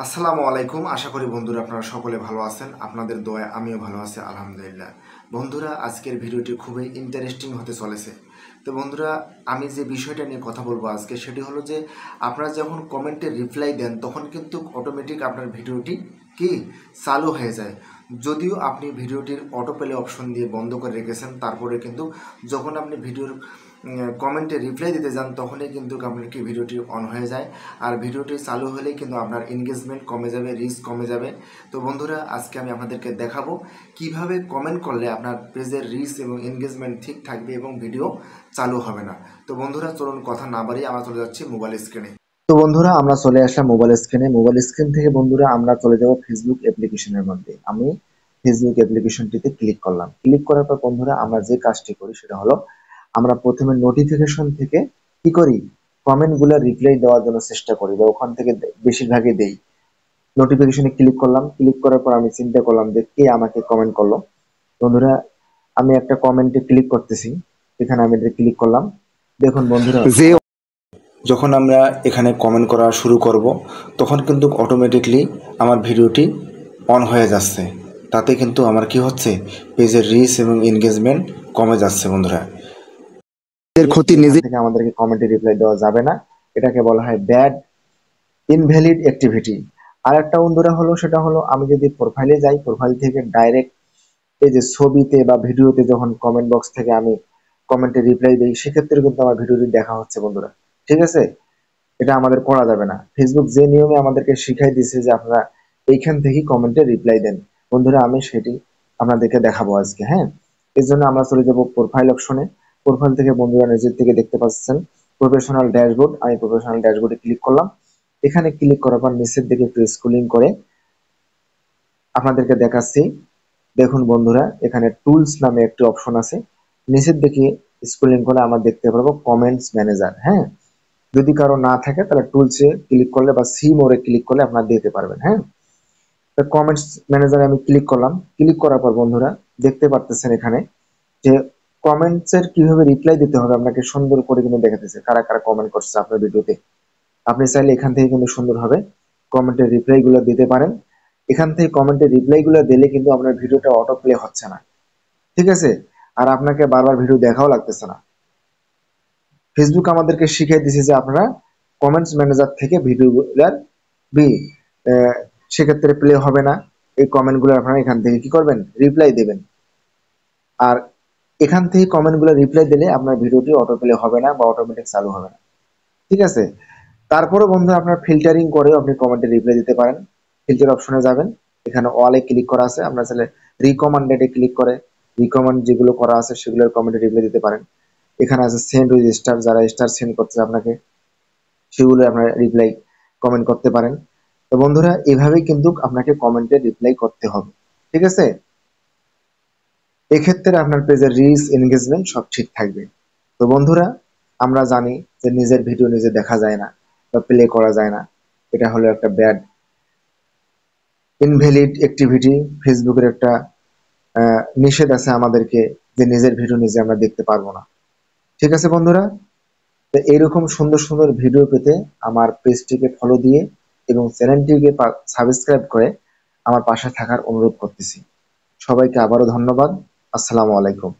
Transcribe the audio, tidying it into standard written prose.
আসসালামু আলাইকুম। আশা করি বন্ধুরা আপনারা সকলে ভালো আছেন। আপনাদের দোয়ায় আমিও ভালো আছি আলহামদুলিল্লাহ। বন্ধুরা আজকের ভিডিওটি খুবই ইন্টারেস্টিং হতে চলেছে। তো বন্ধুরা আমি যে বিষয়টা নিয়ে কথা বলবো আজকে সেটি হলো যে আপনারা যখন কমেন্টে রিপ্লাই দেন তখন কিন্তু অটোমেটিক আপনার ভিডিওটি কি চালু হয়ে যায়। যদিও আপনি ভিডিওটির অটো প্লে অপশন দিয়ে বন্ধ করে রেখেছেন, তারপরে কিন্তু যখন আপনি ভিডিওর কমেন্টে রিপ্লাই দিতে যান তখনই কিন্তু আপনার কি ভিডিওটি অন হয়ে যায়। আর ভিডিওটি চালু হলেই কিন্তু আপনার এনগেজমেন্ট কমে যাবে, রিচ কমে যাবে। তো বন্ধুরা আজকে আমি আপনাদেরকে দেখাবো কিভাবে কমেন্ট করলে আপনার পেজের রিচ এবং এনগেজমেন্ট ঠিক থাকবে এবং ভিডিও চালু হবে না। তো বন্ধুরা চলুন কথা না বাড়িয়ে আমরা চলে যাচ্ছি মোবাইল স্ক্রিনে। তো বন্ধুরা আমরা চলে আসলাম মোবাইল স্ক্রিনে। মোবাইল স্ক্রিন থেকে বন্ধুরা আমরা চলে যাব ফেসবুক অ্যাপ্লিকেশনের মধ্যে। আমি ফেসবুক অ্যাপ্লিকেশনটিতে ক্লিক করলাম। ক্লিক করার পর বন্ধুরা আমরা যে কাজটি করি সেটা হলো আমরা প্রথমে নোটিফিকেশন থেকে কি করি, কমেন্টগুলো রিপ্লাই দেওয়ার জন্য চেষ্টা করি বা ওখান থেকে বেশিরভাগই দেই। নোটিফিকেশনে ক্লিক করলাম। ক্লিক করার পর আমি চিন্তা করলাম যে কে আমাকে কমেন্ট করলো। বন্ধুরা আমি একটা কমেন্টে ক্লিক করতেছি, এখানে আমি ক্লিক করলাম। দেখুন বন্ধুরা যে যখন আমরা এখানে কমেন্ট করা শুরু করব তখন কিন্তু অটোমেটিকলি আমার ভিডিওটি অন হয়ে যাচ্ছে। তাতে কিন্তু আমার কি হচ্ছে, পেজের রিচ এবং এনগেজমেন্ট কমে যাচ্ছে। বন্ধুরা এর ক্ষতি নিজে থেকে আমাদেরকে কমেন্টে রিপ্লাই দেওয়া যাবে না, এটাকে বলা হয় ব্যাড ইনভ্যালিড অ্যাক্টিভিটি। আর একটা বন্ধুরা হলো সেটা হলো আমি যদি প্রোফাইলে যাই, প্রোফাইল থেকে ডাইরেক্ট এই যে ছবিতে বা ভিডিওতে যখন কমেন্ট বক্স থেকে আমি কমেন্টে রিপ্লাই দিই সেক্ষেত্রে কিন্তু আমার ভিডিওটি দেখা হচ্ছে বন্ধুরা। ঠিক আছে, এটা আমাদের করা যাবে না। ফেসবুক যে নিয়মে আমাদেরকে শিখাই দিচ্ছে যে আপনারা এইখান থেকেই কমেন্টে রিপ্লাই দেন, বন্ধুরা আমি সেটি আপনাদেরকে দেখাবো আজকে। হ্যাঁ, এর জন্য আমরা চলে যাব প্রোফাইল অপশনে। প্রোফাইল থেকে বন্ধুরা নিজের থেকে দেখতে পাচ্ছেন প্রফেশনাল ড্যাশবোর্ড। আমি প্রফেশনাল ড্যাশবোর্ডে ক্লিক করলাম। এখানে ক্লিক করার পর নিচের দিকে একটু স্ক্রলিং করে আপনাদেরকে দেখাচ্ছি। দেখুন বন্ধুরা এখানে টুলস নামে একটি অপশন আছে, নিচের দিকে স্ক্রলিং করে আমরা দেখতে পারবো কমেন্টস ম্যানেজার। হ্যাঁ, যদি কারো না থাকে তাহলে টুলসে ক্লিক করলে বা সি মোড়ে ক্লিক করলে আপনারা দিতে পারবেন। হ্যাঁ, তো কমেন্টস ম্যানেজারে আমি ক্লিক করলাম। ক্লিক করার পর বন্ধুরা দেখতে পারতেছেন এখানে যে কমেন্টস এর কিভাবে রিপ্লাই দিতে হবে আপনাকে সুন্দর করে কিন্তু দেখাতেছে কারা কারা কমেন্ট করছে আপনার ভিডিওতে। আপনি চাইলে এখান থেকে কিন্তু সুন্দরভাবে কমেন্টের রিপ্লাই গুলো দিতে পারেন। এখান থেকে কমেন্টের রিপ্লাই গুলো দিলে কিন্তু আপনার ভিডিওটা অটো প্লে হচ্ছে না। ঠিক আছে, আর আপনাকে বারবার ভিডিও দেখাও লাগতেছে না। ফেসবুক আমাদেরকে শিখিয়ে দিয়েছে যে আপনারা কমেন্টস ম্যানেজার থেকে ভিডিওগুলার বি সেক্ষেত্রে প্লে হবে না। এই কমেন্টগুলো আপনারা এখান থেকে কি করবেন, রিপ্লাই দেবেন। আর এখান থেকে কমেন্টগুলো রিপ্লাই দিলে আপনার ভিডিওটি অটো প্লে হবে না বা অটোমেটিক চালু হবে না। ঠিক আছে, তারপরে বন্ধু আপনার ফিল্টারিং করেও আপনি কমেন্টে রিপ্লাই দিতে পারেন। ফিল্টার অপশনে যাবেন, এখানে অলে ক্লিক করা আছে, আপনার চাইলে রিকমান্ডেডে ক্লিক করে রিকমান্ড যেগুলো করা আছে সেগুলোর কমেন্টে রিপ্লাই দিতে পারেন। এখানে আছে সেন্ড উইথ স্টার, যারা স্টার সেন্ড করছে আপনাকে সেগুলো আপনারা রিপ্লাই কমেন্ট করতে পারেন। তো বন্ধুরা এভাবেই কিন্তু আপনাকে কমেন্টে রিপ্লাই করতে হবে। ঠিক আছে, এক্ষেত্রে আপনার পেজের রিচ এনগেজমেন্ট সব ঠিক থাকবে। তো বন্ধুরা আমরা জানি যে নিজের ভিডিও নিজে দেখা যায় না বা প্লে করা যায় না, এটা হলো একটা ব্যাড ইনভ্যালিড অ্যাক্টিভিটি। ফেসবুকের একটা নিষেধ আছে আমাদেরকে যে নিজের ভিডিও নিজে আমরা দেখতে পারবো না। ঠিক আছে বন্ধুরা, তো এইরকম সুন্দর সুন্দর ভিডিও পেতে আমার পেজটিকে ফলো দিয়ে এবং চ্যানেলটিকে সাবস্ক্রাইব করে আমার পাশে থাকার অনুরোধ করতেছি। সবাইকে আবারও ধন্যবাদ। আসসালামু আলাইকুম।